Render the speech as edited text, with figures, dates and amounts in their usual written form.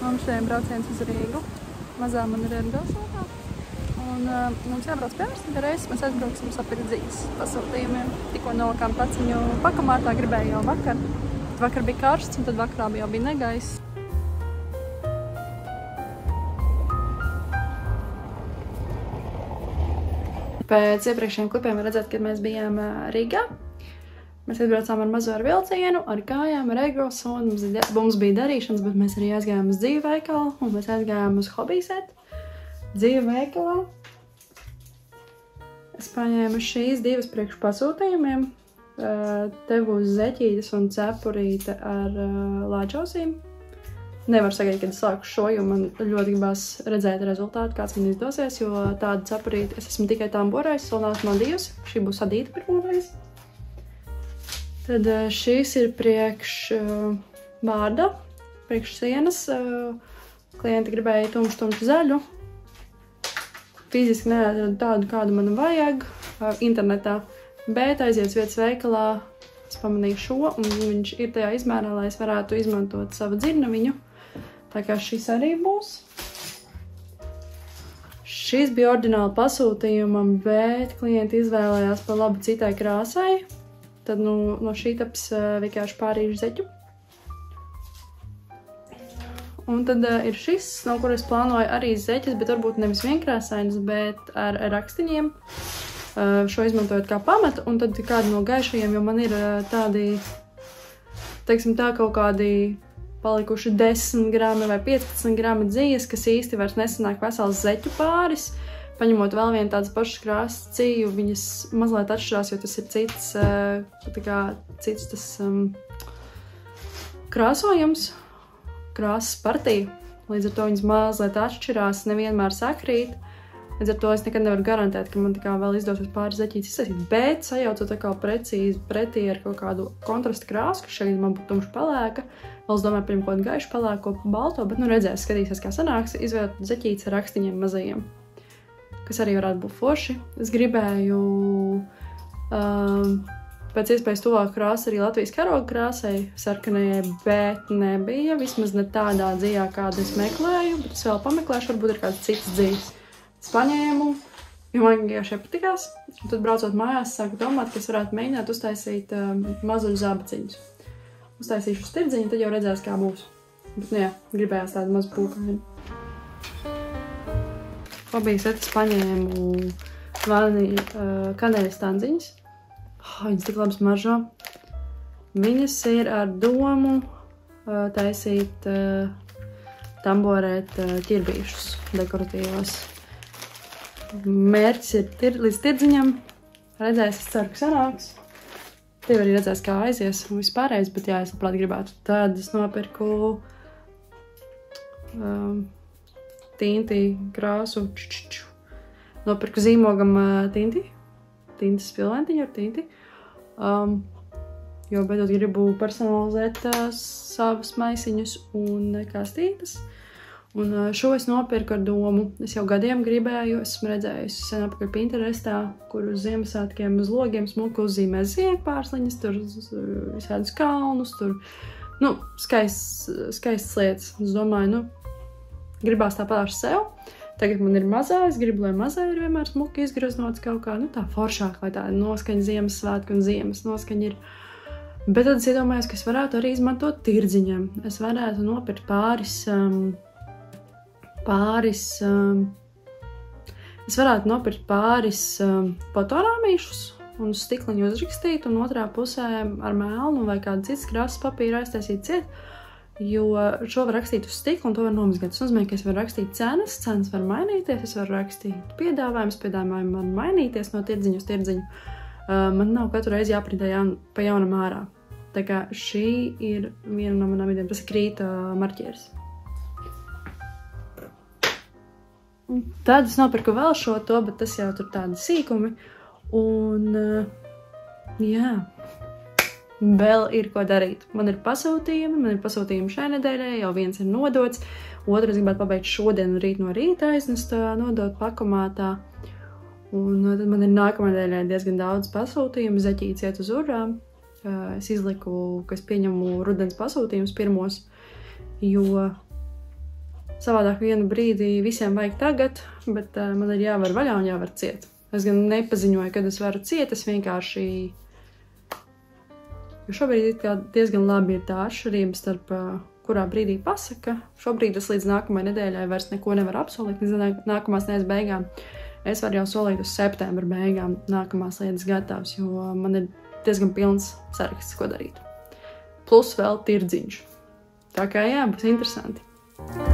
Mums šodien brauciens uz Rīgu. Mazā man ir pilsētā. Un mums jābrauc pie ārsta, bet reiz mēs aizbrauksim sapirkt dzīves pasūtījumiem. Tikko nolikām taciņu pakamārtā, gribēju jau vakar. Vakar bija karsts un tad vakarā jau bija negaiss. Pēc iepriekšējiem klipiem var redzēt, kad mēs bijām Rīgā. Mēs aizbraucām ar mazo ar vilcienu, ar kājām, ar egos, un mums bija darīšanas, bet mēs arī aizgājām uz dzīvu veikalu, un mēs aizgājām uz hobijset. Dzīvu veikalā. Es paņēmu šīs divas priekš pasūtījumiem. Te būs zeķītes un cepurīte ar lāčausīm. Nevaru sagaidīt, kad es sāku šo, jo man ļoti gribās redzēt rezultātu, kāds man izdosies, jo tādu cepurīti es esmu tikai tamborējis, vēl neesmu mandījusi. Šī būs adīta pirmoreiz. Tad šīs ir priekš vārda, priekš sienas. Klienti gribēja tumšu zaļu. Fiziski neatradu tādu, kādu man vajag internetā, bet aiziet vietas veikalā, es pamanīju šo, un viņš ir tajā izmērā, lai es varētu izmantot savu dzirnaviņu. Tā kā šis arī būs. Šis bija oriģināli pasūtījumam, bet klienti izvēlējās pa labu citai krāsai. Tad no šī taps vienkārši pārīšu zeķu. Un tad ir šis, no kur es plānoju arī zeķes, bet varbūt nevis vienkrāsainas, bet ar rakstiņiem. Šo izmantojot kā pamatu, un tad kādi no gaišajiem, jo man ir tādi, teiksim tā, kaut kādi palikuši 10 grami vai 15 grami dzīves, kas īsti vairs nesanāk vesels zeķu pāris. Paņemot vēl vienu tādas pašas krāsas ciju, viņas mazliet atšķirās, jo tas ir cits tas krāsojums, krāsas partija. Līdz ar to viņas mazliet atšķirās, nevienmēr sakrīt. Līdz ar to es nekad nevaru garantēt, ka man vēl izdosies pāris zeķītes iztaisīt, bet sajaucot precīzi pretī ar kaut kādu kontrasta krāsu, kas šeit man būtu tumši pelēka. Vēl es domāju, paņem kaut kādu gaišu pelēko balto, bet redzēs, skatīsies, kā sanāks, izvēlēt zeķītes ar rakstiņiem mazajiem, kas arī varētu būt forši. Es gribēju pēc iespējas tuvāk krāsa arī Latvijas karoga krāsai, sarkanajai, bet nebija. Vismaz ne tādā dzijā, kādu es meklēju, bet es vēl pameklēšu, varbūt ir kāds cits dzijs. Es paņēmu, jo man vienkārši patikās, un tad braucot mājās sāku domāt, ka es varētu mēģināt uztaisīt mazuļu zābaciņus. Uztaisīšu uz tirdziņu, tad jau redzēs, kā būs. Bet, jā, gribējās tādu mazu pūkaini. Hobijset es paņēmu kanēļas tandziņas. Viņas tik labi smaržo. Viņas ir ar domu taisīt, tamborēt ķirbīšus dekoratīvos. Mērķis ir līdz tirdziņam. Redzēs, es ceru, ka sanāks. Tev arī redzēs, kā aizies un vispārējais, bet jā, es labprāt gribētu. Tad es nopirku tinti krāsu. Nopirku zīmogam tintas spilventiņu ar tinti. Jo beidzot gribu personalizēt savus maisiņus un kastītes. Un šo es nopirku ar domu. Es jau gadiem gribēju, esmu redzējusi sen apakaļ Pinterestā, kur uz Ziemassvētkiem uz logiem smuki uzzīmē ziepārsliņas, tur visādus kalnus, tur, skaistas lietas. Es domāju, gribās tā paši sev. Tagad man ir mazā, es gribu, lai mazā ir vienmēr smuki izgreznots kaut kā, tā foršāk, lai tā noskaņa Ziemassvētku un ziemas noskaņa ir. Bet tad es iedomājos, ka es varētu arī izmantot tirdziņam. Es varētu nopirkt pāris fotorāmīšus un uz stikliņu uzrakstīt, un otrā pusē ar melnu vai kādu citas krāsas papīru aiztaisīt ciet, jo šo var rakstīt uz stiklu un to var nomazgāt. Tas nozīmē, ka es varu rakstīt cenas var mainīties, es varu rakstīt piedāvājums var mainīties no tirdziņu uz tirdziņu. Man nav katru reizi jāprintē pa jaunam ārā. Tā kā šī ir viena no manām idejām, tas ir krīta marķieris. Tad es nopirku vēl šo to, bet tas jau tur tādi sīkumi. Un, jā, vēl ir ko darīt. Man ir pasūtījumi šai nedēļai, jau viens ir nodots. Otrs gribētu pabeigt šodien un rīt no rīta aiznest, nodot pakomātā. Un tad man ir nākamā nedēļai diezgan daudz pasūtījumu, zeķītes iet uz urām. Es izliku, ka es pieņemu rudens pasūtījumus pirmos, jo savādāk vienu brīdī visiem vajag tagad, bet man ir jāvar vaļā un jāvar ciet. Es gan nepaziņoju, kad es varu ciet, es vienkārši... Jo šobrīd diezgan labi ir tā atšķirība starp kurā brīdī pasaka. Šobrīd es līdz nākamajai nedēļai vairs neko nevaru apsolīt, līdz nākamās nedēļas beigām. Es varu jau solīt uz septembra beigām nākamās lietas gatavs, jo man ir diezgan pilns saraksts, ko darīt. Plus vēl tirdziņš. Tā kā jā, būs interesanti.